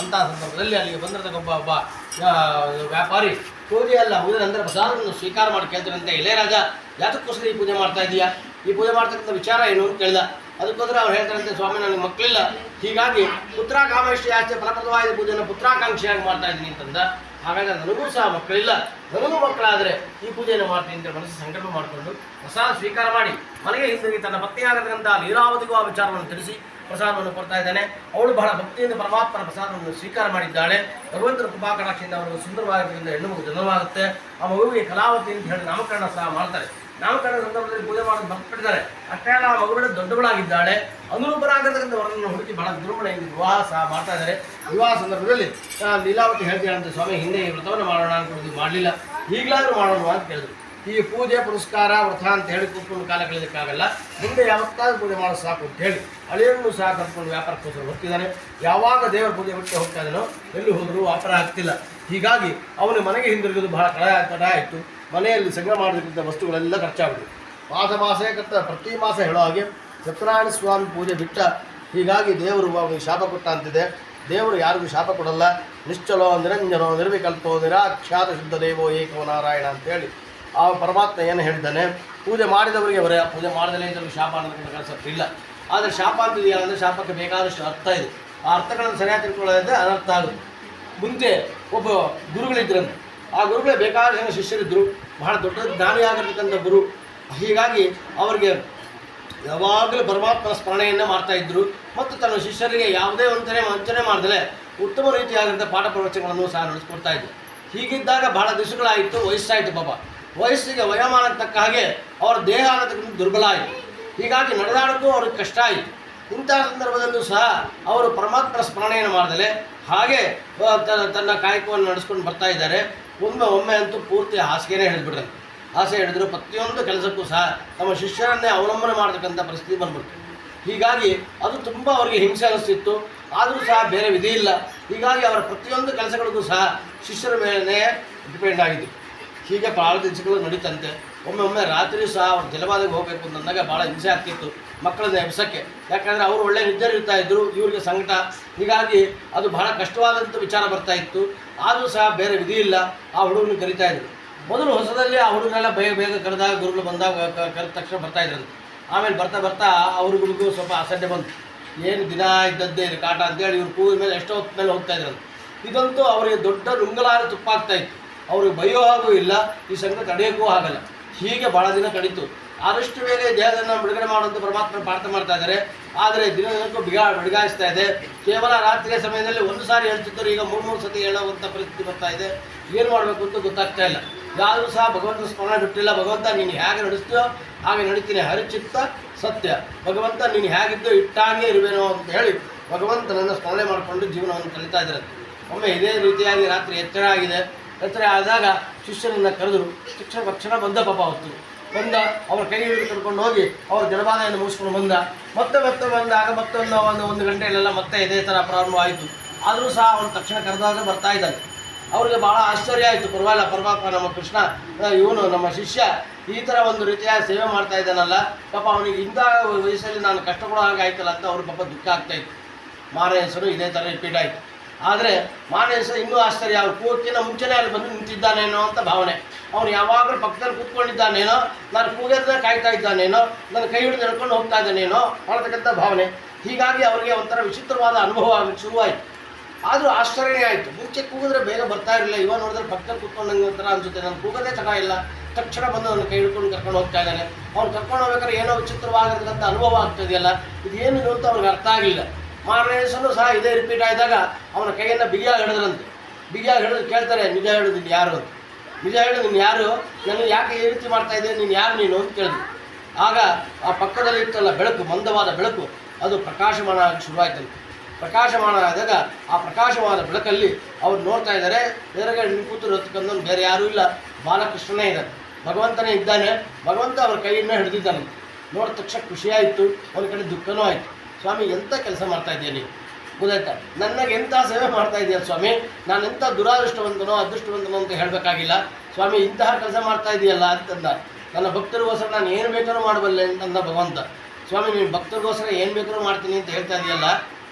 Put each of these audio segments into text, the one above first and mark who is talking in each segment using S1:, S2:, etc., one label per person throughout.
S1: ಅಂತಹ ಸಂದರ್ಭದಲ್ಲಿ ಅಲ್ಲಿಗೆ ಬಂದಿರತಕ್ಕ ಒಬ್ಬ ವ್ಯಾಪಾರಿ ಪೂಜೆ ಎಲ್ಲ ಮುಗಿದ ನಂತರ ಪ್ರಸಾದವನ್ನು ಸ್ವೀಕಾರ ಮಾಡಿ ಕೇಳ್ತಾರಂತೆ, ಇಳೆಯರಾಜ ಯಾತಕ್ಕೋಸ್ಕರ ಈ ಪೂಜೆ ಮಾಡ್ತಾ ಇದೀಯಾ, ಈ ಪೂಜೆ ಮಾಡ್ತಕ್ಕಂಥ ವಿಚಾರ ಏನು ಅಂತ ಕೇಳಿದ. ಅದಕ್ಕೋಸ್ಕರ ಅವ್ರು ಹೇಳ್ತಾರಂತೆ, ಸ್ವಾಮಿ ನನಗೆ ಮಕ್ಕಳಿಲ್ಲ, ಹೀಗಾಗಿ ಪುತ್ರಾಕಾಂಕ್ಷಿ ಆಚೆ ಫಲಪ್ರದವಾದ ಪೂಜೆಯನ್ನು ಪುತ್ರಾಕಾಂಕ್ಷಿಯಾಗಿ ಮಾಡ್ತಾ ಇದ್ದೀನಿ ಅಂತಂದ. ಹಾಗಾದರೆ ನನಗೂ ಸಹ ಮಕ್ಕಳಿಲ್ಲ, ನನಗೂ ಮಕ್ಕಳಾದರೆ ಈ ಪೂಜೆಯನ್ನು ಮಾಡ್ತೀನಿ ಅಂತ ಮನಸ್ಸು ಸಂಕಲ್ಪ ಮಾಡಿಕೊಂಡು ಪ್ರಸಾದ ಸ್ವೀಕಾರ ಮಾಡಿ ಮನೆಗೆ ಹಿಂದಿರುಗಿ ತನ್ನ ಪತ್ನಿಯಾಗತಕ್ಕಂಥ ಲೀಲಾವತಿಗೂ ಆ ವಿಚಾರವನ್ನು ತಿಳಿಸಿ ಪ್ರಸಾದವನ್ನು ಕೊಡ್ತಾ ಇದ್ದಾನೆ. ಅವಳು ಬಹಳ ಭಕ್ತಿಯಿಂದ ಪರಮಾತ್ಮನ ಪ್ರಸಾದವನ್ನು ಸ್ವೀಕಾರ ಮಾಡಿದ್ದಾಳೆ. ಭಗವಂತನ ಕೃಪಾಕಟಾಕ್ಷಿಯಿಂದ ಅವರಿಗೆ ಸುಂದರವಾಗಿದ್ದರಿಂದ ಹೆಣ್ಣು ಮಗು ಜನನವಾಗುತ್ತೆ. ಆ ಮಗುವಿಗೆ ಕಲಾವತಿ ಅಂತ ಹೇಳಿ ನಾಮಕರಣ ಸಹ ಮಾಡ್ತಾರೆ. ನಾಮಕರಣ ಸಂದರ್ಭದಲ್ಲಿ ಪೂಜೆ ಮಾಡೋದು ಭಕ್ತರಿದ್ದಾರೆ. ಅಷ್ಟೇ ಅಲ್ಲ, ಆ ಮಗುವಿನ ದೊಡ್ಡವಳಾಗಿದ್ದಾಳೆ. ಅನುರೂಪರಾಗಿರ್ತಕ್ಕಂಥ ವರನನ್ನು ಹುಡುಕಿ ಬಹಳ ವಿಜೃಂಭಣೆಯಿಂದ ವಿವಾಹ ಸಹ ಮಾಡ್ತಾ ಇದ್ದಾರೆ. ವಿವಾಹ ಸಂದರ್ಭದಲ್ಲಿ ಲೀಲಾವತಿ ಹೇಳ್ತಾಳಂತೆ, ಸ್ವಾಮಿ ಹಿಂದೆ ಈ ವ್ರತವನ್ನು ಮಾಡೋಣ ಅಂತ ಮಾಡಲಿಲ್ಲ, ಈಗಲಾದರೂ ಮಾಡೋಣ ಅಂತ ಕೇಳಿದ್ರು. ಈ ಪೂಜೆ ಪುರಸ್ಕಾರ ವ್ರತ ಅಂತ ಹೇಳಿ ಕೂತ್ಕೊಂಡು ಕಾಲ ಕಳೆಯೋದಕ್ಕಾಗಲ್ಲ, ಮುಂದೆ ಯಾವತ್ತಾದ್ರೂ ಪೂಜೆ ಮಾಡೋದು ಸಾಕು ಅಂತ ಹೇಳಿ ಅಳಿಯನ್ನು ಸಹ ಕರ್ಕೊಂಡು ವ್ಯಾಪಾರಕ್ಕೋಸ್ಕರ ಹೋಗ್ತಿದ್ದಾನೆ. ಯಾವಾಗ ದೇವರ ಪೂಜೆ ಬಿಟ್ಟು ಹೋಗ್ತಾ ಇದ್ದಾನೋ ಎಲ್ಲಿ ಹೋದರೂ ವ್ಯಾಪಾರ ಆಗ್ತಿಲ್ಲ. ಹೀಗಾಗಿ ಅವನ ಮನೆಗೆ ಹಿಂದಿರುಗೋದು ಬಹಳ ತಡ ಆಯಿತು. ಮನೆಯಲ್ಲಿ ಸಂಗ್ರಹ ಮಾಡತಕ್ಕಂಥ ವಸ್ತುಗಳೆಲ್ಲ ಖರ್ಚಾಗ್ಬಿಟ್ಟು ಮಾಸ ಪ್ರತಿ ಮಾಸ ಹೇಳೋ ಹಾಗೆ ಸತ್ಯನಾರಾಯಣ ಸ್ವಾಮಿ ಪೂಜೆ ಬಿಟ್ಟ. ಹೀಗಾಗಿ ದೇವರು ಅವನಿಗೆ ಶಾಪ ಕೊಟ್ಟ ಅಂತಿದೆ. ದೇವರು ಯಾರಿಗೂ ಶಾಪ ಕೊಡಲ್ಲ. ನಿಶ್ಚಲೋ ನಿರಂಜನೋ ನಿರ್ವಿಕಲ್ಪೋ ನಿರಾಖ್ಯಾತ ಶುದ್ಧ ದೇವೋ ಏಕೋ ನಾರಾಯಣ ಅಂತೇಳಿ ಆ ಪರಮಾತ್ಮ ಏನು ಹೇಳಿದ್ದಾನೆ, ಪೂಜೆ ಮಾಡಿದವರಿಗೆ ಅವರೇ, ಪೂಜೆ ಮಾಡದಲ್ಲೇ ಇದ್ದವರಿಗೆ ಶಾಪ ಅನ್ನೋದಕ್ಕೆ ಕಾನ್ಸೆಪ್ಟ್ ಇಲ್ಲ. ಆದರೆ ಶಾಪ ಅಂತಿದೆಯಲ್ಲ ಅಂದರೆ ಶಾಪಕ್ಕೆ ಬೇಕಾದಷ್ಟು ಅರ್ಥ ಇದೆ. ಆ ಅರ್ಥಗಳನ್ನು ಸರಿಯಾಗಿ ತಿಳ್ಕೊಳ್ಳೋದ್ರೆ ಅನರ್ಥ ಆಗುತ್ತೆ. ಮುಂದೆ ಒಬ್ಬ ಗುರುಗಳಿದ್ರಂತೆ. ಆ ಗುರುಗಳೇ ಬೇಕಾದ ಜನ ಶಿಷ್ಯರಿದ್ದರು. ಬಹಳ ದೊಡ್ಡ ಜ್ಞಾನಿಯಾಗಿರ್ತಕ್ಕಂಥ ಗುರು. ಹೀಗಾಗಿ ಅವರಿಗೆ ಯಾವಾಗಲೂ ಪರಮಾತ್ಮನ ಸ್ಮರಣೆಯನ್ನು ಮಾಡ್ತಾಯಿದ್ರು ಮತ್ತು ತನ್ನ ಶಿಷ್ಯರಿಗೆ ಯಾವುದೇ ವಂಚನೆ ಮಾಡದಲೇ ಉತ್ತಮ ರೀತಿಯಾಗಿದ್ದ ಪಾಠ ಪ್ರವಚನಗಳನ್ನು ಸಹ ನಡೆಸ್ಕೊಡ್ತಾ ಇದ್ರು. ಹೀಗಿದ್ದಾಗ ಬಹಳ ದಿವಸಗಳಾಯಿತು, ವಯಸ್ಸಾಯಿತು. ಪಾಪ ವಯಸ್ಸಿಗೆ ವಯೋಮಾನಕ್ಕೆ ತಕ್ಕ ಹಾಗೆ ಅವರ ದೇಹ ಅನ್ನತಕ್ಕಂಥ ದುರ್ಬಲ ಆಯಿತು. ಹೀಗಾಗಿ ನಡೆದಾಡೋಕ್ಕೂ ಅವ್ರಿಗೆ ಕಷ್ಟ ಆಯಿತು. ಇಂತಹ ಸಂದರ್ಭದಲ್ಲೂ ಸಹ ಅವರು ಪರಮಾತ್ಮನ ಸ್ಮರಣೆಯನ್ನು ಮಾಡದಲೇ ಹಾಗೆ ತನ್ನ ಕಾಯಕವನ್ನು ನಡೆಸ್ಕೊಂಡು ಬರ್ತಾ ಇದ್ದಾರೆ. ಒಮ್ಮೆ ಅಂತೂ ಪೂರ್ತಿ ಹಾಸಿಗೆನೇ ಹಿಡಿದ್ಬಿಟ್ರೆ. ಆಸೆ ಹಿಡಿದ್ರು ಪ್ರತಿಯೊಂದು ಕೆಲಸಕ್ಕೂ ಸಹ ತಮ್ಮ ಶಿಷ್ಯರನ್ನೇ ಅವಲಂಬನೆ ಮಾಡತಕ್ಕಂಥ ಪರಿಸ್ಥಿತಿ ಬಂದ್ಬಿಡ್ತು. ಹೀಗಾಗಿ ಅದು ತುಂಬ ಅವರಿಗೆ ಹಿಂಸೆ ಅನಿಸ್ತಿತ್ತು. ಆದರೂ ಸಹ ಬೇರೆ ವಿಧಿ ಇಲ್ಲ. ಹೀಗಾಗಿ ಅವರ ಪ್ರತಿಯೊಂದು ಕೆಲಸಗಳಿಗೂ ಸಹ ಶಿಷ್ಯರ ಮೇಲೆ ಡಿಪೆಂಡ್ ಆಗಿದ್ದು. ಹೀಗೆ ಭಾಳ ದಿವಸಗಳು ನಡೀತಂತೆ. ಒಮ್ಮೆ ರಾತ್ರಿ ಸಹ ಅವ್ರು ಜಲಪಾತಕ್ಕೆ ಹೋಗಬೇಕು ಅಂತಂದಾಗ ಭಾಳ ಹಿಂಸೆ ಆಗ್ತಿತ್ತು ಮಕ್ಕಳನ್ನ ಎಬ್ಸೋಕ್ಕೆ. ಯಾಕಂದರೆ ಅವರು ಒಳ್ಳೆ ನಿದ್ರೆಯಿರ್ತಾ ಇದ್ದರು, ಇವರಿಗೆ ಸಂಕಟ. ಹೀಗಾಗಿ ಅದು ಬಹಳ ಕಷ್ಟವಾದಂಥ ವಿಚಾರ ಬರ್ತಾ ಇತ್ತು. ಆದರೂ ಸಹ ಬೇರೆ ವಿಧಿ ಇಲ್ಲ. ಆ ಹುಡುಗನ ಕರಿತಾ ಇದ್ರು. ಮೊದಲು ಹೊಸದಲ್ಲಿ ಆ ಹುಡುಗನೆಲ್ಲ ಬೇಗ ಕರೆದಾಗ ಗುರುಗಳು ಬಂದಾಗ ಕರೆದ ತಕ್ಷಣ ಬರ್ತಾಯಿದ್ರಂತೆ. ಆಮೇಲೆ ಬರ್ತಾ ಅವ್ರಿಗೂ ಸ್ವಲ್ಪ ಅಸಡ್ಡೆ ಬಂತು. ಏನು ದಿನ ಇದ್ದದ್ದೇ ಇದು ಕಾಟ ಅಂತೇಳಿ ಇವ್ರು ಕೂಗಿದ ಮೇಲೆ ಎಷ್ಟೋ ಹೊತ್ತು ಮೇಲೆ ಹೋಗ್ತಾ ಇದ್ರಂತೆ. ಇದಂತೂ ಅವರಿಗೆ ದೊಡ್ಡ ನುಂಗಲಾರ ತುಪ್ಪಾಗ್ತಾ ಇತ್ತು. ಅವ್ರಿಗೆ ಬೈಯೋ ಹಾಗೂ ಇಲ್ಲ, ಈ ಸಂಕಟ ತಡೆಯೋಕ್ಕೂ ಆಗಲ್ಲ. ಹೀಗೆ ಭಾಳ ದಿನ ಕಳೀತು. ಆದಷ್ಟು ಬೇಗ ದೇಹವನ್ನು ಬಿಡುಗಡೆ ಮಾಡುವಂಥ ಪರಮಾತ್ಮ ಪ್ರಾರ್ಥನೆ ಮಾಡ್ತಾ ಇದ್ದಾರೆ. ಆದರೆ ದಿನಕ್ಕೂ ಬಿಡಗಾಯಿಸ್ತಾ ಇದೆ. ಕೇವಲ ರಾತ್ರಿಯ ಸಮಯದಲ್ಲಿ ಒಂದು ಸಾರಿ ಹೇಳ್ತಿದ್ದರು, ಈಗ 3 ಸತಿ ಹೇಳುವಂಥ ಪರಿಸ್ಥಿತಿ ಬರ್ತಾ ಇದೆ. ಏನು ಮಾಡಬೇಕು ಅಂತ ಗೊತ್ತಾಗ್ತಾ ಇಲ್ಲ. ಯಾರೂ ಸಹ ಭಗವಂತನ ಸ್ಮರಣೆ ಬಿಟ್ಟಿಲ್ಲ. ಭಗವಂತ ನೀನು ಹೇಗೆ ನಡೆಸ್ತೀಯೋ ಹಾಗೆ ನಡೀತೀನಿ, ಹರಿಚಿತ್ತ ಸತ್ಯ. ಭಗವಂತ ನೀನು ಹೇಗಿದ್ದು ಇಟ್ಟಾಗೆ ಇರುವೇನೋ ಅಂತ ಹೇಳಿ ಭಗವಂತನನ್ನು ಸ್ಮರಣೆ ಮಾಡಿಕೊಂಡು ಜೀವನವನ್ನು ಕಳೀತಾ ಇದ್ದಾರೆ. ಒಮ್ಮೆ ಇದೇ ರೀತಿಯಾಗಿ ರಾತ್ರಿ ಎಚ್ಚರ ಆದಾಗ ಶಿಷ್ಯರನ್ನು ಕರೆದರು. ತಕ್ಷಣ ಬಂದ ಪಾಪ ಹೊತ್ತು ಬಂದ ಅವರ ಕೈ ಹಿಡಿದು ಕರ್ಕೊಂಡು ಹೋಗಿ ಅವರ ಜಲಪಾತವನ್ನು ಮುಗಿಸ್ಕೊಂಡು ಬಂದ. ಮತ್ತೆ ಬಂದಾಗ ಒಂದು ಗಂಟೆಯಲ್ಲೆಲ್ಲ ಮತ್ತೆ ಇದೇ ಥರ ಪ್ರಾರಂಭ ಆಯಿತು. ಆದರೂ ಸಹ ಅವನು ತಕ್ಷಣ ಕರೆದಾಗ ಬರ್ತಾ ಇದ್ದಾನೆ. ಅವರಿಗೆ ಭಾಳ ಆಶ್ಚರ್ಯ ಆಯಿತು. ಪರವಾಗಿಲ್ಲ, ಪರಮಾತ್ಮ ನಮ್ಮ ಕೃಷ್ಣ, ಇವನು ನಮ್ಮ ಶಿಷ್ಯ ಈ ಥರ ಒಂದು ರೀತಿಯ ಸೇವೆ ಮಾಡ್ತಾ ಇದ್ದಾನಲ್ಲ, ಪಾಪ ಅವನಿಗೆ ಇಂಥ ವಯಸ್ಸಲ್ಲಿ ನಾನು ಕಷ್ಟ ಕೊಡೋ ಹಾಗೆ ಆಯ್ತಲ್ಲ ಅಂತ ಅವ್ರ ಪಾಪ ದುಃಖ ಆಗ್ತಾಯಿತ್ತು. ಮಾರನೇ ಹೆಸರು ಇದೇ ಥರ ರಿಪೀಟ್ ಆಯಿತು. ಆದರೆ ಮಾರನೇ ಹೆಸರು ಇನ್ನೂ ಆಶ್ಚರ್ಯ, ಅವ್ರು ಕೂಗಿನ ಮುಂಚೆನೇ ಅಲ್ಲಿ ಬಂದು ನಿಂತಿದ್ದಾನೇನೋ ಅಂತ ಭಾವನೆ. ಅವನು ಯಾವಾಗಲೂ ಪಕ್ಕದಲ್ಲಿ ಕೂತ್ಕೊಂಡಿದ್ದಾನೇನೋ, ನಾನು ಕೂಗೋದನ್ನ ಕಾಯ್ತಾ ಇದ್ದಾನೇನೋ, ನನ್ನ ಕೈ ಹಿಡಿದು ನಡ್ಕೊಂಡು ಹೋಗ್ತಾ ಇದ್ದಾನೇನೋ ಮಾಡತಕ್ಕಂಥ ಭಾವನೆ. ಹೀಗಾಗಿ ಅವರಿಗೆ ಒಂಥರ ವಿಚಿತ್ರವಾದ ಅನುಭವ ಆಗಲಿಕ್ಕೆ ಶುರುವಾಯಿತು. ಆದರೂ ಆಶ್ಚರ್ಯ ಆಯಿತು. ಮುಂಚೆ ಕೂಗಿದ್ರೆ ಬೇಗ ಬರ್ತಾ ಇರಲಿಲ್ಲ, ಇವಾಗ ನೋಡಿದ್ರೆ ಪಕ್ಕದಲ್ಲಿ ಕೂತ್ಕೊಂಡಂಗೆ ಒಂಥರ ಅನಿಸುತ್ತೆ. ನಾನು ಕೂಗೋದೇ ತಡ ಇಲ್ಲ, ತಕ್ಷಣ ಬಂದು ಅವನು ಕೈ ಹಿಡ್ಕೊಂಡು ಕರ್ಕೊಂಡು ಹೋಗ್ತಾ ಇದ್ದಾನೆ. ಅವ್ನು ಕರ್ಕೊಂಡು ಹೋಗ್ಬೇಕಾದ್ರೆ ಏನೋ ವಿಚಿತ್ರವಾಗಿರ್ತಕ್ಕಂಥ ಅನುಭವ ಆಗ್ತದೆಯಲ್ಲ, ಇದೇನಿದು ಅಂತ ಅವ್ರಿಗೆ ಅರ್ಥ ಆಗಲಿಲ್ಲ. ಮಾರನೇ ದಿವಸನೂ ಸಹ ಇದೇ ರಿಪೀಟ್ ಆದಾಗ ಅವನ ಕೈಯನ್ನು ಬಿಗಿಯಾಗಿ ಹಿಡಿದ್ರಂತೆ. ಬಿಗಿಯಾಗಿ ಹಿಡಿದು ಕೇಳ್ತಾರೆ, ನಿಜ ಹೇಳು ನೀನು ಯಾರು ಅಂತ. ನಿಜ ಹೇಳು ನೀನು ಯಾರು, ನನಗೆ ಯಾಕೆ ಈ ರೀತಿ ಮಾಡ್ತಾ ಇದ್ದೆ, ನೀನು ಯಾರು ನೀನು ಅಂತ ಕೇಳಿದ್ರು. ಆಗ ಆ ಪಕ್ಕದಲ್ಲಿ ಇತ್ತಲ್ಲ ಬೆಳಕು, ಮಂದವಾದ ಬೆಳಕು, ಅದು ಪ್ರಕಾಶಮಾನ ಆಗಿ ಶುರುವಾಯ್ತಂತೆ. ಪ್ರಕಾಶಮಾನ ಆದಾಗ ಆ ಪ್ರಕಾಶವಾದ ಬೆಳಕಲ್ಲಿ ಅವ್ರು ನೋಡ್ತಾ ಇದ್ದಾರೆ, ಎದುರುಗಡೆ ಕೂತು ಹೊತ್ತುಕೊಂಡವನು ಬೇರೆ ಯಾರೂ ಇಲ್ಲ, ಬಾಲಕೃಷ್ಣನೇ ಇದ್ದಾನೆ, ಭಗವಂತನೇ ಇದ್ದಾನೆ. ಭಗವಂತ ಅವ್ರ ಕೈಯನ್ನು ಹಿಡಿದಿದ್ದಾನೆ. ನೋಡಿದ ತಕ್ಷಣ ಖುಷಿಯಾಯಿತು, ಒಂದು ಕಡೆ ದುಃಖನೂ ಆಯಿತು. ಸ್ವಾಮಿ ಎಂಥ ಕೆಲಸ ಮಾಡ್ತಾ ಇದೆಯಾ ನೀನು, ಗೊತ್ತಾಯ್ತಾ, ನನಗೆ ಎಂಥ ಸೇವೆ ಮಾಡ್ತಾ ಇದೆಯಾ ಸ್ವಾಮಿ, ನಾನು ಎಂಥ ದುರಾದೃಷ್ಟವಂತನೋ ಅದೃಷ್ಟವಂತನೋ ಅಂತ ಹೇಳಬೇಕಾಗಿಲ್ಲ ಸ್ವಾಮಿ, ಇಂತಹ ಕೆಲಸ ಮಾಡ್ತಾ ಇದೆಯಲ್ಲ ಅಂತಂದ. ನನ್ನ ಭಕ್ತರಿಗೋಸ್ಕರ ನಾನು ಏನು ಬೇಕಾದ್ರೂ ಮಾಡಬಲ್ಲೆ ಅಂತಂದ ಭಗವಂತ. ಸ್ವಾಮಿ ನೀನು ಭಕ್ತರಿಗೋಸ್ಕರ ಏನು ಬೇಕಾದ್ರೂ ಮಾಡ್ತೀನಿ ಅಂತ ಹೇಳ್ತಾ ಇದೆಯಲ್ಲ,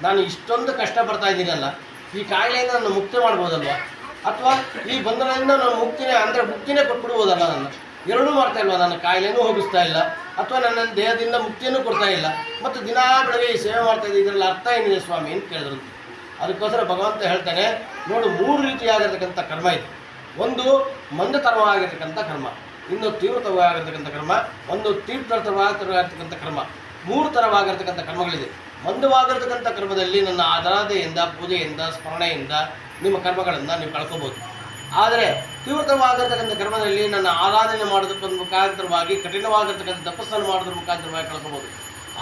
S1: ನಾನು ಇಷ್ಟೊಂದು ಕಷ್ಟಪಡ್ತಾ ಇದ್ದೀನಲ್ಲ, ಈ ಕಾಯಿಲೆಯಿಂದ ನನ್ನ ಮುಕ್ತಿ ಮಾಡ್ಬೋದಲ್ವ? ಅಥವಾ ಈ ಬಂಧನದಿಂದ ನಾನು ಮುಕ್ತಿನೇ ಕೊಟ್ಬಿಡ್ಬೋದಲ್ಲ? ಎರಡೂ ಮಾಡ್ತಾ ಇಲ್ವಾ? ನನ್ನ ಕಾಯಿಲೆನೂ ಹೋಗಿಸ್ತಾ ಇಲ್ಲ, ಅಥವಾ ನನ್ನ ದೇಹದಿಂದ ಮುಕ್ತಿಯನ್ನು ಕೊಡ್ತಾ ಇಲ್ಲ, ಮತ್ತು ದಿನಾ ಬೆಳಗ್ಗೆ ಈ ಸೇವೆ ಮಾಡ್ತಾ ಇದ್ದೆ, ಇದರಲ್ಲಿ ಅರ್ಥ ಏನಿದೆ ಸ್ವಾಮಿ ಅಂತ ಕೇಳಿದ್ರು. ಅದಕ್ಕೋಸ್ಕರ ಭಗವಂತ ಹೇಳ್ತಾನೆ, ನೋಡು, 3 ರೀತಿಯಾಗಿರ್ತಕ್ಕಂಥ ಕರ್ಮ ಇದೆ. ಒಂದು ಮಂದತರವಾಗಿರ್ತಕ್ಕಂಥ ಕರ್ಮ, ಇನ್ನು ತೀವ್ರತರವಾಗಿರ್ತಕ್ಕಂಥ ಕರ್ಮ, ಒಂದು ತೀವ್ರತರವಾಗಿರ್ತಕ್ಕಂಥ ಕರ್ಮ. 3 ಥರವಾಗಿರ್ತಕ್ಕಂಥ ಕರ್ಮಗಳಿದೆ. ಮಂದವಾಗಿರ್ತಕ್ಕಂಥ ಕರ್ಮದಲ್ಲಿ ನನ್ನ ಆರಾಧನೆಯಿಂದ, ಪೂಜೆಯಿಂದ, ಸ್ಮರಣೆಯಿಂದ ನಿಮ್ಮ ಕರ್ಮಗಳನ್ನು ನೀವು ಕಳ್ಕೊಬೋದು. ಆದರೆ ತೀವ್ರತರವಾಗಿರ್ತಕ್ಕಂಥ ಕರ್ಮದಲ್ಲಿ ನನ್ನ ಆರಾಧನೆ ಮಾಡೋದಕ್ಕೆ ಮುಖಾಂತರವಾಗಿ, ಕಠಿಣವಾಗಿರ್ತಕ್ಕಂಥ ತಪಸ್ಸನ್ನು ಮಾಡೋದ್ರ ಮುಖಾಂತರವಾಗಿ ಕಳ್ಕೊಬೋದು.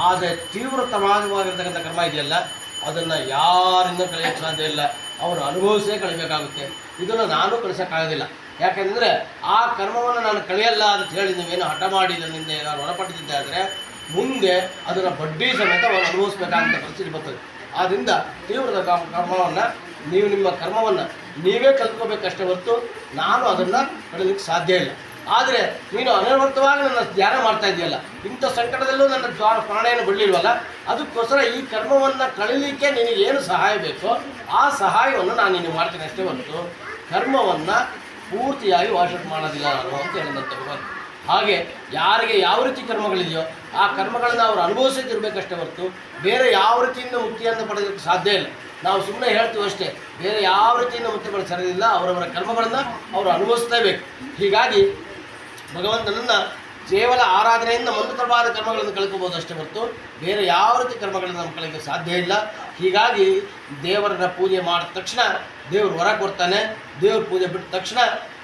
S1: ಆದರೆ ತೀವ್ರತರವಾಗಿರ್ತಕ್ಕಂಥ ಕರ್ಮ ಇದೆಯಲ್ಲ, ಅದನ್ನು ಯಾರಿಂದ ಕಳೆಯೋಕ್ಕೆ ಸಾಧ್ಯ ಇಲ್ಲ, ಅವರು ಅನುಭವಿಸೇ ಕಳಿಬೇಕಾಗುತ್ತೆ. ಇದನ್ನು ನಾನು ಕಳಿಸೋಕ್ಕಾಗೋದಿಲ್ಲ. ಯಾಕೆಂದರೆ ಆ ಕರ್ಮವನ್ನು ನಾನು ಕಳೆಯಲ್ಲ ಅಂತ ಹೇಳಿ ನೀವೇನು ಹಠ ಮಾಡಿ ನನ್ನಿಂದ ನಾನು ಹೊರಪಟ್ಟಿದ್ದೆ ಆದರೆ ಮುಂದೆ ಅದನ್ನು ಬಡ್ಡಿ ಸಮೇತ ಅವರು ಅನುಭವಿಸ್ಬೇಕಾದಂಥ ಪರಿಸ್ಥಿತಿ ಬರ್ತದೆ. ಆದ್ದರಿಂದ ತೀವ್ರದ ಕರ್ಮವನ್ನು ನಿಮ್ಮ ಕರ್ಮವನ್ನು ನೀವೇ ಕಲ್ತ್ಕೋಬೇಕಷ್ಟೇ ಹೊರತು ನಾನು ಅದನ್ನು ಕಳೀಲಿಕ್ಕೆ ಸಾಧ್ಯ ಇಲ್ಲ. ಆದರೆ ನೀನು ಅನವರ್ತವಾಗಿ ನನ್ನ ಧ್ಯಾನ ಮಾಡ್ತಾ ಇದೆಯಲ್ಲ, ಇಂಥ ಸಂಕಟದಲ್ಲೂ ನನ್ನ ಪ್ರಾಣೆಯನ್ನು ಬಿಡಲಿಲ್ವಲ್ಲ, ಅದಕ್ಕೋಸ್ಕರ ಈ ಕರ್ಮವನ್ನು ಕಳೀಲಿಕ್ಕೆ ನಿನಗೇನು ಸಹಾಯ ಬೇಕೋ ಆ ಸಹಾಯವನ್ನು ನಾನು ನಿನಗೆ ಮಾಡ್ತೀನಿ ಅಷ್ಟೇ ಹೊರತು ಕರ್ಮವನ್ನು ಪೂರ್ತಿಯಾಗಿ ವಾಶ ಮಾಡೋದಿಲ್ಲ ನಾನು ಅಂತ ಹೇಳಿದಂತೆ ಭಗವಂತ. ಹಾಗೆ ಯಾರಿಗೆ ಯಾವ ರೀತಿ ಕರ್ಮಗಳಿದೆಯೋ ಆ ಕರ್ಮಗಳನ್ನು ಅವರು ಅನುಭವಿಸಿದಿರಬೇಕಷ್ಟೇ ಹೊರತು ಬೇರೆ ಯಾವ ರೀತಿಯಿಂದ ಮುಕ್ತಿಯನ್ನು ಪಡೆಯೋದಕ್ಕೆ ಸಾಧ್ಯ ಇಲ್ಲ. ನಾವು ಸುಮ್ಮನೆ ಹೇಳ್ತೀವಿ ಅಷ್ಟೇ, ಬೇರೆ ಯಾವ ರೀತಿಯಿಂದ ಮುಕ್ತಿ ಪಡೆದು ಸರಿಯಿಲ್ಲ. ಅವರವರ ಕರ್ಮಗಳನ್ನು ಅವರು ಅನುಭವಿಸಲೇಬೇಕು. ಹೀಗಾಗಿ ಭಗವಂತನನ್ನು ಕೇವಲ ಆರಾಧನೆಯಿಂದ ಮಂದತರವಾದ ಕರ್ಮಗಳನ್ನು ಕಳ್ಕೋಬೋದು ಅಷ್ಟೇ ಹೊರತು ಬೇರೆ ಯಾವ ರೀತಿ ಕರ್ಮಗಳನ್ನು ನಮ್ಮ ಕಲಿಯೋಕ್ಕೆ ಸಾಧ್ಯ ಇಲ್ಲ. ಹೀಗಾಗಿ ದೇವರ ಪೂಜೆ ಮಾಡಿದ ತಕ್ಷಣ ದೇವರು ವರ ಕೊಡ್ತಾನೆ, ದೇವ್ರ ಪೂಜೆ ಬಿಟ್ಟ ತಕ್ಷಣ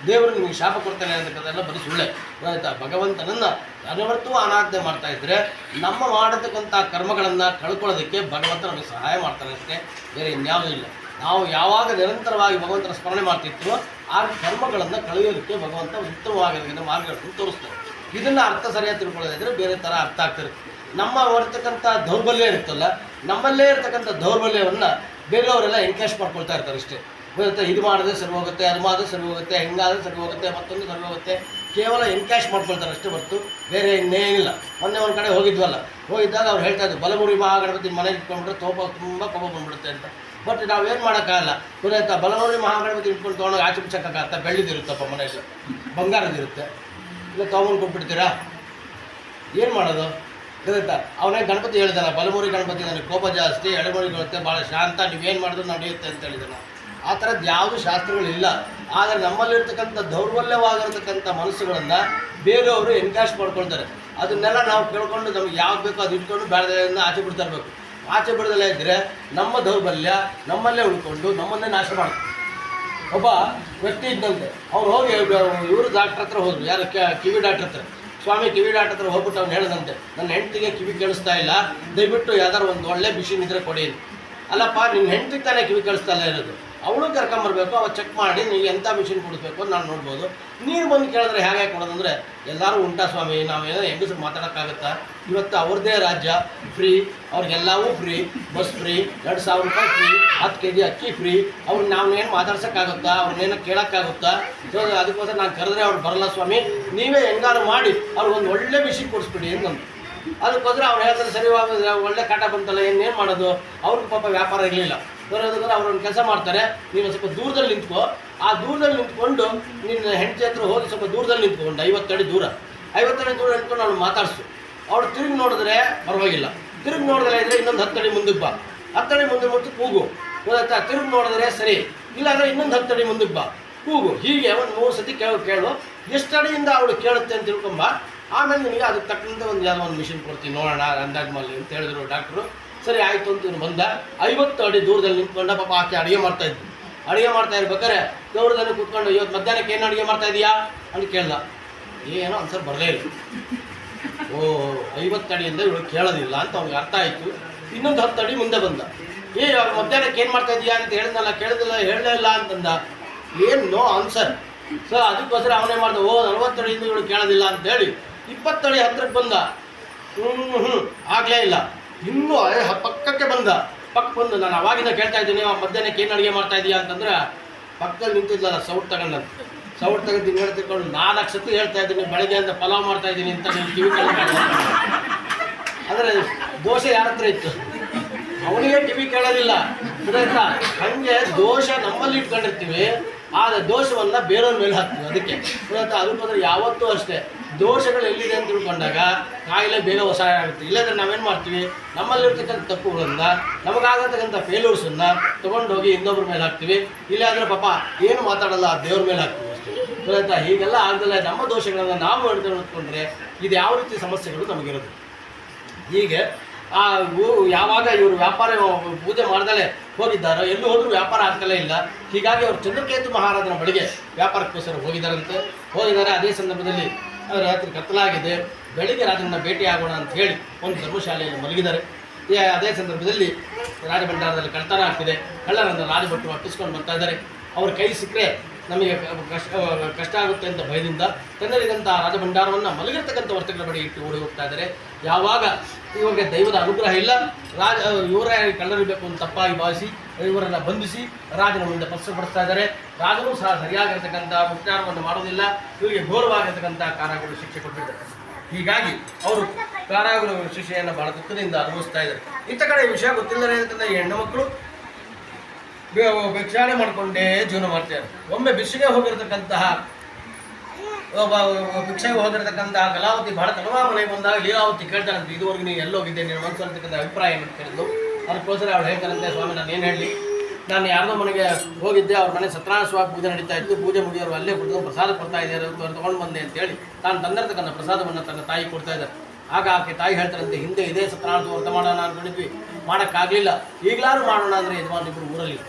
S1: ದೇವರು ನಿಮಗೆ ಶಾಪ ಕೊಡ್ತಾನೆ ಅಂತಕ್ಕಂಥದ್ದೆಲ್ಲ ಬರೀ ಸುಳ್ಳೆ. ಆಯಿತಾ? ಭಗವಂತನನ್ನು ಅನವರ್ತೂ ಅನಾಜ್ಞೆ ಮಾಡ್ತಾ ಇದ್ದರೆ ನಮ್ಮ ಮಾಡತಕ್ಕಂಥ ಕರ್ಮಗಳನ್ನು ಕಳ್ಕೊಳ್ಳೋದಕ್ಕೆ ಭಗವಂತ ನಮಗೆ ಸಹಾಯ ಮಾಡ್ತಾನೆ ಅಷ್ಟೇ, ಬೇರೆ ಇನ್ಯಾವುದೂ ಇಲ್ಲ. ನಾವು ಯಾವಾಗ ನಿರಂತರವಾಗಿ ಭಗವಂತನ ಸ್ಮರಣೆ ಮಾಡ್ತಿರ್ತೀವೋ ಆ ಕರ್ಮಗಳನ್ನು ಕಳೆಯೋದಕ್ಕೆ ಭಗವಂತ ಉತ್ತಮವಾಗಿರ್ತಕ್ಕಂಥ ಮಾರ್ಗಗಳನ್ನು ತೋರಿಸ್ತಾರೆ. ಇದನ್ನು ಅರ್ಥ ಸರಿಯಾಗಿ ತಿಳ್ಕೊಳ್ಳೋದಾದರೆ ಬೇರೆ ಥರ ಅರ್ಥ ಆಗ್ತಿರುತ್ತೆ. ನಮ್ಮ ಇರ್ತಕ್ಕಂಥ ದೌರ್ಬಲ್ಯ ಇರುತ್ತಲ್ಲ, ನಮ್ಮಲ್ಲೇ ಇರ್ತಕ್ಕಂಥ ದೌರ್ಬಲ್ಯವನ್ನು ಬೇರೆಯವರೆಲ್ಲ ಎನ್ಕ್ಯಾಶ್ ಮಾಡ್ಕೊಳ್ತಾ ಇರ್ತಾರೆ ಅಷ್ಟೇ. ಗೊತ್ತಾ? ಇದು ಮಾಡಿದ್ರೆ ಸರಿ ಹೋಗುತ್ತೆ, ಅದು ಮಾಡಿದ್ರೆ ಸರಿ ಹೋಗುತ್ತೆ, ಹಿಂಗಾದ್ರೆ ಸರಿ ಹೋಗುತ್ತೆ, ಮತ್ತೊಂದು ಸರಿ ಹೋಗುತ್ತೆ, ಕೇವಲ ಎನ್ಕ್ಯಾಶ್ ಮಾಡ್ಕೊಳ್ತಾರೆ ಅಷ್ಟೇ ಹೊರತು ಬೇರೆ ಇನ್ನೇನಿಲ್ಲ. ಮೊನ್ನೆ ಒಂದು ಕಡೆ ಹೋಗಿದ್ವಲ್ಲ, ಹೋಗಿದ್ದಾಗ ಅವ್ರು ಹೇಳ್ತಾ ಇದ್ರು, ಬಲಮುರಿ ಮಹಾಗಣಪತಿ ಮನೆಗೆ ಇಟ್ಕೊಂಡ್ಬಿಟ್ರೆ ತುಂಬ ಕೋಪ ಬಂದ್ಬಿಡುತ್ತೆ ಅಂತ. ಬಟ್ ನಾವೇನು ಮಾಡೋಕ್ಕಾಗಲ್ಲ. ಗೊತ್ತಾಯ್ತಾ? ಬಲಮುರಿ ಮಹಾಗಣಪತಿ ಇಟ್ಕೊಂಡು ತೊಗೊಂಡೋಗಿ ಆಚೆ ಬಿಚ್ಚಕ್ಕಾಗತ್ತ? ಬೆಳ್ಳಿದಿರುತ್ತಪ್ಪ ಮನೆಯಲ್ಲಿ, ಬಂಗಾರದಿರುತ್ತೆ, ಇಲ್ಲ ತೊಗೊಂಡು ಕೊಟ್ಬಿಡ್ತೀರಾ? ಏನು ಮಾಡೋದು? ಗೊತ್ತಾಯ್ತಾ? ಅವನೇ ಗಣಪತಿ ಹೇಳಿದಾನ, ಬಲಮುರಿ ಗಣಪತಿ ನನಗೆ ಕೋಪ ಜಾಸ್ತಿ, ಎಡಮುರಿ ಗಣಪತಿ ಭಾಳ ಶಾಂತ, ನೀವೇನು ಮಾಡಿದ್ರು ನಡೆಯುತ್ತೆ ಅಂತ ಹೇಳಿದಾನ. ಆ ಥರದ್ದು ಯಾವುದೂ ಶಾಸ್ತ್ರಗಳಿಲ್ಲ. ಆದರೆ ನಮ್ಮಲ್ಲಿರ್ತಕ್ಕಂಥ ದೌರ್ಬಲ್ಯವಾಗಿರ್ತಕ್ಕಂಥ ಮನಸ್ಸುಗಳನ್ನು ಬೇರೆಯವರು ಎನ್ಕ್ಯಾಶ್ ಮಾಡ್ಕೊಳ್ತಾರೆ. ಅದನ್ನೆಲ್ಲ ನಾವು ಕೇಳ್ಕೊಂಡು ನಮಗೆ ಯಾವ್ದು ಬೇಕೋ ಅದು ಇಟ್ಕೊಂಡು ಬೇಡದಿಂದ ಆಚೆ ಬಿಡ್ತಾ ಇರಬೇಕು. ಆಚೆ ಬಿಡದಲ್ಲೇ ಇದ್ದರೆ ನಮ್ಮ ದೌರ್ಬಲ್ಯ ನಮ್ಮಲ್ಲೇ ಉಳ್ಕೊಂಡು ನಮ್ಮನ್ನೇ ನಾಶ ಮಾಡ್ತಾರೆ. ಒಬ್ಬ ವ್ಯಕ್ತಿ ಇದ್ದಂತೆ, ಅವ್ರು ಹೋಗಿ ಇವರು ಡಾಕ್ಟ್ರ್ ಹತ್ರ ಹೋದ್ರು, ಯಾರು ಕಿವಿ ಡಾಕ್ಟ್ರ್ ಹತ್ರ. ಸ್ವಾಮಿ ಕಿವಿ ಡಾಕ್ಟ್ರ್ ಹತ್ರ ಹೋಗ್ಬಿಟ್ಟು ಅವ್ನು ಹೇಳಿದಂತೆ, ನನ್ನ ಹೆಂಡತಿಗೆ ಕಿವಿ ಕೇಳಿಸ್ತಾ ಇಲ್ಲ, ದಯವಿಟ್ಟು ಯಾವ್ದಾರು ಒಂದು ಒಳ್ಳೆ ಮಿಷಿನ್ ಇದ್ದರೆ ಕೊಡಿ. ಅಲ್ಲಪ್ಪ, ನಿಮ್ಮ ಹೆಂಡತಿಗೆ ತಾನೇ ಕಿವಿ ಕೇಳಿಸ್ತಾ ಇಲ್ಲ ಇರೋದು, ಅವಳು ಕರ್ಕೊಂಬರ್ಬೇಕು, ಅವ ಚೆಕ್ ಮಾಡಿ ನೀವು ಎಂಥ ಮಿಷಿನ್ ಕೊಡಿಸ್ಬೇಕು ಅಂತ ನಾನು ನೋಡ್ಬೋದು. ನೀನು ಬಂದು ಕೇಳಿದ್ರೆ ಹೇಗೆ ಕೊಡೋದಂದರೆ ಎಲ್ಲರೂ ಉಂಟಾ ಸ್ವಾಮಿ, ನಾವೇನೋ ಹೆಂಗಸರು ಮಾತಾಡೋಕ್ಕಾಗುತ್ತಾ? ಇವತ್ತು ಅವ್ರದ್ದೇ ರಾಜ್ಯ, ಫ್ರೀ, ಅವ್ರಿಗೆಲ್ಲವೂ ಫ್ರೀ, ಬಸ್ ಫ್ರೀ, 2,000 ರೂಪಾಯಿ ಫ್ರೀ, 10 kg ಅಕ್ಕಿ ಫ್ರೀ. ಅವ್ರು ನಾವೇನು ಮಾತಾಡ್ಸೋಕ್ಕಾಗುತ್ತಾ? ಅವ್ರನ್ನೇನೋ ಕೇಳೋಕ್ಕಾಗುತ್ತಾ? ಸೊ ಅದಕ್ಕೋಸ್ಕರ ನಾನು ಕರೆದ್ರೆ ಅವ್ರು ಬರಲ್ಲ ಸ್ವಾಮಿ, ನೀವೇ ಹೆಂಗಾರು ಮಾಡಿ ಅವ್ರಿಗೊಂದು ಒಳ್ಳೆ ಮಿಷಿನ್ ಕೊಡಿಸ್ಬಿಡಿ ಅಂತ. ಅದಕ್ಕೋಸ್ಕರ ಅವ್ರು ಹೇಳ್ತಾರೆ, ಸರಿ ಒಳ್ಳೆ ಕಾಟ ಬಂತಲ್ಲ, ಏನೇನು ಮಾಡೋದು? ಅವ್ರಿಗೆ ಪಾಪ ವ್ಯಾಪಾರ ಇರಲಿಲ್ಲ. ಬರೋದಕ್ಕೆ ಅವ್ರೊಂದು ಕೆಲಸ ಮಾಡ್ತಾರೆ, ನೀನು ಸ್ವಲ್ಪ ದೂರದಲ್ಲಿ ನಿಂತ್ಕೋ, ಆ ದೂರದಲ್ಲಿ ನಿಂತ್ಕೊಂಡು ನಿನ್ನ ಹೆಂಡತಿ ಹತ್ರ ಹೋಗಿ ಸ್ವಲ್ಪ ದೂರದಲ್ಲಿ ನಿಂತ್ಕೊಂಡು 50 ಅಡಿ ದೂರ ನಿಂತ್ಕೊಂಡು ಅವ್ನು ಮಾತಾಡಿಸು. ಅವ್ರು ತಿರುಗಿ ನೋಡಿದ್ರೆ ಪರವಾಗಿಲ್ಲ, ತಿರುಗಿ ನೋಡಿದ್ರೆ ಇದ್ದರೆ ಇನ್ನೊಂದು 10 ಅಡಿ ಮುಂದಕ್ಕೆ ಬಾ, 10 ಅಡಿ ಮುಂದೆ ಮುಟ್ಟು ಕೂಗು. ಗೊತ್ತಾಯ್ತಾ? ತಿರುಗಿ ನೋಡಿದ್ರೆ ಸರಿ, ಇಲ್ಲಾಂದರೆ ಇನ್ನೊಂದು 10 ಅಡಿ ಮುಂದಕ್ಕೆ ಬಾ, ಕೂಗು. ಹೀಗೆ ಒಂದು 3 ಸತಿ ಕೇಳು, ಎಷ್ಟು ಅಡಿಯಿಂದ ಅವಳು ಕೇಳುತ್ತೆ ಅಂತ ತಿಳ್ಕೊಂಬ. ಆಮೇಲೆ ನಿನಗೆ ಅದಕ್ಕೆ ತಕ್ಕಂತೆ ಒಂದು ಯಾವುದೋ ಒಂದು ಮಿಷಿನ್ ಕೊಡ್ತೀನಿ ನೋಡೋಣ ಅಂದಾಜು ಮಾಡಿ ಅಂತ ಹೇಳಿದ್ರು ಡಾಕ್ಟ್ರು. ಸರಿ ಆಯಿತು ಅಂತ ಇವನು ಬಂದ. 50 ಅಡಿ ದೂರದಲ್ಲಿ ನಿಂತ್ಕೊಂಡ. ಪಾಪ ಆಕೆ ಅಡುಗೆ ಮಾಡ್ತಾಯಿದ್ವಿ. ಅಡುಗೆ ಮಾಡ್ತಾ ಇರ್ಬೇಕಾರೆ ದೂರದಲ್ಲಿ ಕೂತ್ಕೊಂಡು, ಇವತ್ತು ಮಧ್ಯಾಹ್ನಕ್ಕೆ ಏನು ಅಡುಗೆ ಮಾಡ್ತಾ ಇದೀಯಾ ಅಂತ ಕೇಳ್ದ. ಏನೋ ಆನ್ಸರ್ ಬರಲೇ ಇಲ್ಲ. ಓ, 50 ಅಡಿಯಿಂದ ಇವಳು ಕೇಳೋದಿಲ್ಲ ಅಂತ ಅವ್ನಿಗೆ ಅರ್ಥ ಆಯಿತು. ಇನ್ನೊಂದು 10 ಅಡಿ ಮುಂದೆ ಬಂದ. ಮಧ್ಯಾಹ್ನಕ್ಕೆ ಏನು ಮಾಡ್ತಾ ಇದೀಯಾ ಅಂತ ಹೇಳಿದ್ನಲ್ಲ, ಹೇಳಲೇ ಇಲ್ಲ ಅಂತಂದ. ಏನು ನೋ ಆನ್ಸರ್. ಸೊ ಅದಕ್ಕೋಸ್ಕರ ಅವನೇ ಮಾಡ್ದ, ಓ 40 ಅಡಿಯಿಂದ ಇವಳು ಕೇಳೋದಿಲ್ಲ ಅಂತೇಳಿ 20 ಅಡಿ ಹತ್ರಕ್ಕೆ ಬಂದ. ಆಗಲೇ ಇಲ್ಲ. ಇನ್ನೂ ಪಕ್ಕಕ್ಕೆ ಬಂದ. ಬಂದು ನಾನು ಅವಾಗಿಂದ ಕೇಳ್ತಾ ಇದ್ದೀನಿ, ಮಧ್ಯಾಹ್ನಕ್ಕೆ ಏನು ಅಡುಗೆ ಮಾಡ್ತಾ ಇದೀಯಾ ಅಂತಂದ್ರೆ ಪಕ್ಕದಲ್ಲಿ ನಿಂತಿದ್ಲಲ್ಲ, ಸೌಟ್ ತಗೊಂಡು ಹಿಂಗೆ ತಿಳ್ಕೊಂಡು 4 ಸತಿ ಹೇಳ್ತಾ ಇದ್ದೀನಿ, ಬೆಳಗ್ಗೆಯಿಂದ ಪಲಾವ್ ಮಾಡ್ತಾ ಇದ್ದೀನಿ ಅಂತ ನೀವು ಕಿವಿ ಕೇಳ್ತಾ. ಅಂದರೆ ದೋಷ ಯಾರ ಹತ್ರ ಇತ್ತು? ಅವನಿಗೆ ಟಿವಿ ಕೇಳೋದಿಲ್ಲ. ಗೊತ್ತಾಯ್ತಾ? ಹಂಗೆ ದೋಷ ನಮ್ಮಲ್ಲಿ ಇಟ್ಕೊಂಡಿರ್ತೀವಿ, ಆದರೆ ದೋಷವನ್ನು ಬೇರೆಯವ್ರ ಮೇಲೆ ಹಾಕ್ತೀವಿ. ಅದಕ್ಕೆ ಗೊತ್ತಾಯ್ತಾ? ಅದಕ್ಕೋದ್ರೆ ಯಾವತ್ತೂ ಅಷ್ಟೇ ದೋಷಗಳು ಎಲ್ಲಿದೆ ಅಂತ ತಿಳ್ಕೊಂಡಾಗ ಕಾಯಿಲೆ ಬೇಗ ಹೊಸಾಯ ಆಗುತ್ತೆ. ಇಲ್ಲಾಂದ್ರೆ ನಾವೇನು ಮಾಡ್ತೀವಿ, ನಮ್ಮಲ್ಲಿರ್ತಕ್ಕಂಥ ತಪ್ಪುಗಳನ್ನು, ನಮಗಾಗತಕ್ಕಂಥ ಫೇಲ್ಯೂರ್ಸನ್ನು ತೊಗೊಂಡೋಗಿ ಇನ್ನೊಬ್ಬರ ಮೇಲೆ ಹಾಕ್ತೀವಿ. ಇಲ್ಲಾಂದರೆ ಪಾಪ ಏನು ಮಾತಾಡಲ್ಲ, ದೇವ್ರ ಮೇಲೆ ಹಾಕ್ತೀವಿ ಅಷ್ಟೇ. ಗೊತ್ತಾಯ್ತಾ? ಹೀಗೆಲ್ಲ ಆಗದಲ್ಲ ನಮ್ಮ ದೋಷಗಳನ್ನು ನಾವು ಹಿಡ್ಕೊಂಡ್ರೆ ಇದು ಯಾವ ರೀತಿ ಸಮಸ್ಯೆಗಳು ನಮಗಿರೋದು. ಹೀಗೆ ಯಾವಾಗ ಇವರು ವ್ಯಾಪಾರ ಪೂಜೆ ಮಾಡ್ದಲೇ ಹೋಗಿದ್ದಾರೋ, ಎಲ್ಲೂ ಹೋದರೂ ವ್ಯಾಪಾರ ಆಗ್ತಲೇ ಇಲ್ಲ. ಹೀಗಾಗಿ ಅವರು ಚಂದ್ರಕೇತು ಮಹಾರಾಜನ ಬಳಿಗೆ ವ್ಯಾಪಾರಕ್ಕೋಸ್ಕರ ಹೋಗಿದ್ದಾರೆ. ಅದೇ ಸಂದರ್ಭದಲ್ಲಿ ರಾತ್ರಿ ಕತ್ತಲಾಗಿದೆ. ಬೆಳಿಗ್ಗೆ ರಾಜನ ಭೇಟಿಯಾಗೋಣ ಅಂತ ಹೇಳಿ ಒಂದು ಧರ್ಮಶಾಲೆಯಲ್ಲಿ ಮಲಗಿದ್ದಾರೆ. ಅದೇ ಸಂದರ್ಭದಲ್ಲಿ ರಾಜಭಂಡಾರದಲ್ಲಿ ಕಳ್ತನ ಆಗ್ತಿದೆ. ಕಳ್ಳರನ್ನು ರಾಜಭಟ್ರು ಅಟ್ಟಿಸ್ಕೊಂಡು ಬರ್ತಾ ಇದ್ದಾರೆ. ಅವ್ರ ಕೈ ಸಿಕ್ಕರೆ ನಮಗೆ ಕಷ್ಟ ಆಗುತ್ತೆ ಅಂತ ಭಯದಿಂದ ತನ್ನರಿಗಂಥ ರಾಜಭಂಡಾರವನ್ನು ಮಲಗಿರ್ತಕ್ಕಂಥ ವರ್ತಕರ ಬಳಿ ಇಟ್ಟು ಓಡಿ ಹೋಗ್ತಾ ಇದ್ದಾರೆ. ಯಾವಾಗ ಇವಾಗ ದೈವದ ಅನುಗ್ರಹ ಇಲ್ಲ, ಇವರೇ ಕಳ್ಳರಿರಬೇಕು ಅಂತ ತಪ್ಪಾಗಿ ಭಾವಿಸಿ ಇವರನ್ನು ಬಂಧಿಸಿ ರಾಜನ ಮುಂದೆ ಪಡಿಸ್ತಾ ಇದ್ದಾರೆ. ರಾಜನು ಸಹ ಸರಿಯಾಗಿರ್ತಕ್ಕಂಥ ಉಪಚಾರವನ್ನು ಮಾಡೋದಿಲ್ಲ. ಇವರಿಗೆ ಘೋರವಾಗಿರ್ತಕ್ಕಂಥ ಕಾರಾಗೃಹ ಶಿಕ್ಷೆ ಕೊಟ್ಟಿದ್ದಾರೆ. ಹೀಗಾಗಿ ಅವರು ಕಾರಾಗೃಹ ಶಿಕ್ಷೆಯನ್ನು ಬಹಳ ದುಃಖದಿಂದ ಅನುಭವಿಸ್ತಾ ಇದ್ದಾರೆ. ಇತ್ತ ಕಡೆ ವಿಷಯ ಗೊತ್ತಿಲ್ಲದೇ ಇರತಕ್ಕಂಥ ಹೆಣ್ಣು ಮಕ್ಕಳು ಭಿಕ್ಷಾಟನೆ ಮಾಡಿಕೊಂಡೇ ಜೀವನ ಮಾಡ್ತಾರೆ. ಒಮ್ಮೆ ಭಿಕ್ಷೆಗೆ ಹೋಗಿರ್ತಕ್ಕಂತಹ ಕಲಾವತಿ ಬಹಳ ತಡವಾ ಮನೆಗೆ ಬಂದಾಗ ಲೀಲಾವತಿ ಕೇಳ್ತಾರಂತೆ, ಇದುವರೆಗೂ ನೀವು ಎಲ್ಲೋಗಿದ್ದೆ, ನಿನ್ನ ಮನಸ್ಸು ಅಂತಕ್ಕಂಥ ಅಭಿಪ್ರಾಯ ಏನು ಕೇಳಿದ್ದು. ಅದಕ್ಕೋಸ್ಕರ ಅವಳು ಹೇಳ್ತಾರಂತೆ, ಸ್ವಾಮಿ ನಾನು ಏನು ಹೇಳಿ, ನಾನು ಯಾರ್ದೋ ಮನೆಗೆ ಹೋಗಿದ್ದೆ, ಅವ್ರ ಮನೆ ಸತ್ಯನಾರಾಯಣ ಸ್ವಾಮಿ ಪೂಜೆ ನಡೀತಾ ಇತ್ತು, ಪೂಜೆ ಮುಗಿಯೋರು ಅಲ್ಲೇ ಕುಡಿದು ಪ್ರಸಾದ ಕೊಡ್ತಾ ಇದ್ದಾರೆ, ತೊಗೊಂಡು ಬಂದೆ ಅಂತೇಳಿ ತಾನು ತಂದಿರ್ತಕ್ಕಂಥ ಪ್ರಸಾದವನ್ನು ತನ್ನ ತಾಯಿ ಕೊಡ್ತಾ ಇದ್ದಾರೆ. ಆಗ ಆಕೆ ತಾಯಿ ಹೇಳ್ತಾರಂತೆ, ಹಿಂದೆ ಇದೇ ಸತ್ಯನಾರಾಯಣ ವ್ರತ ಮಾಡೋಣ ಅಂದ್ಕೊಂಡಿದ್ವಿ, ಮಾಡೋಕ್ಕಾಗಲಿಲ್ಲ, ಈಗಲಾದ್ರೂ ಮಾಡೋಣ ಅಂದರೆ ಯಜಮಾನಿಬ್ಬರು ಊರಲ್ಲಿ.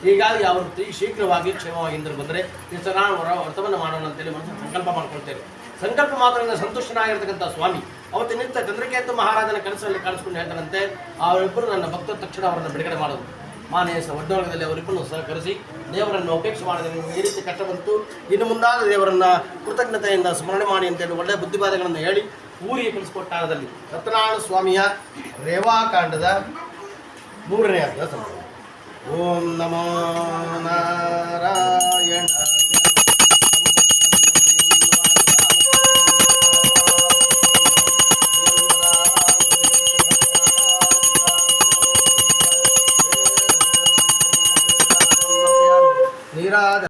S1: ಹೀಗಾಗಿ ಅವರು ಶೀಘ್ರವಾಗಿ ಕ್ಷೇಮವಾಗಿ ಇಂದ್ರ ಬಂದರೆ ಈ ಸತ್ಯನಾರಾಯಣ ವ್ರತವನ್ನು ಮಾಡೋಣ ಅಂತೇಳಿ ಮನಸ್ಸು ಸಂಕಲ್ಪ ಮಾಡ್ಕೊಳ್ತೇವೆ. ಸಂಕಲ್ಪ ಮಾತ್ರದಿಂದ ಸಂತುಷ್ಟನಾಗಿರ್ತಕ್ಕಂಥ ಸ್ವಾಮಿ ಅವತ್ತಿನಿಂದ ಚಂದ್ರಕೇತು ಮಹಾರಾಜನ ಕನಸಲ್ಲಿ ಕಾಣಿಸ್ಕೊಂಡು ಹೇಳ್ತಾರಂತೆ, ಅವರಿಬ್ಬರು ನನ್ನ ಭಕ್ತರ ತಕ್ಷಣ ಅವರನ್ನು ಬಿಡುಗಡೆ ಮಾಡೋದು. ಮಾನೇಶ ಒಡ್ಡೊಳಗದಲ್ಲಿ ಅವರಿಬ್ಬರನ್ನು ಸಹಕರಿಸಿ ದೇವರನ್ನು ಅಪೇಕ್ಷೆ ಮಾಡಿದರೆ ಈ ರೀತಿ ಕಷ್ಟ ಬಂತು, ಇನ್ನು ಮುಂದಾದ ದೇವರನ್ನು ಕೃತಜ್ಞತೆಯಿಂದ ಸ್ಮರಣೆ ಮಾಡಿ ಅಂತೇಳಿ ಒಳ್ಳೆಯ ಬುದ್ಧಿವಾದಗಳನ್ನು ಹೇಳಿ ಊರಿಗೆ ಕಳಿಸ್ಕೊಟ್ಟಾರದಲ್ಲಿ ಸತ್ಯನಾರಾಯಣ ಸ್ವಾಮಿಯ ರೇವಾಕಾಂಡದ 3ನೇ ಅಧ್ಯಾಯ. ಓಂ ನಮೋ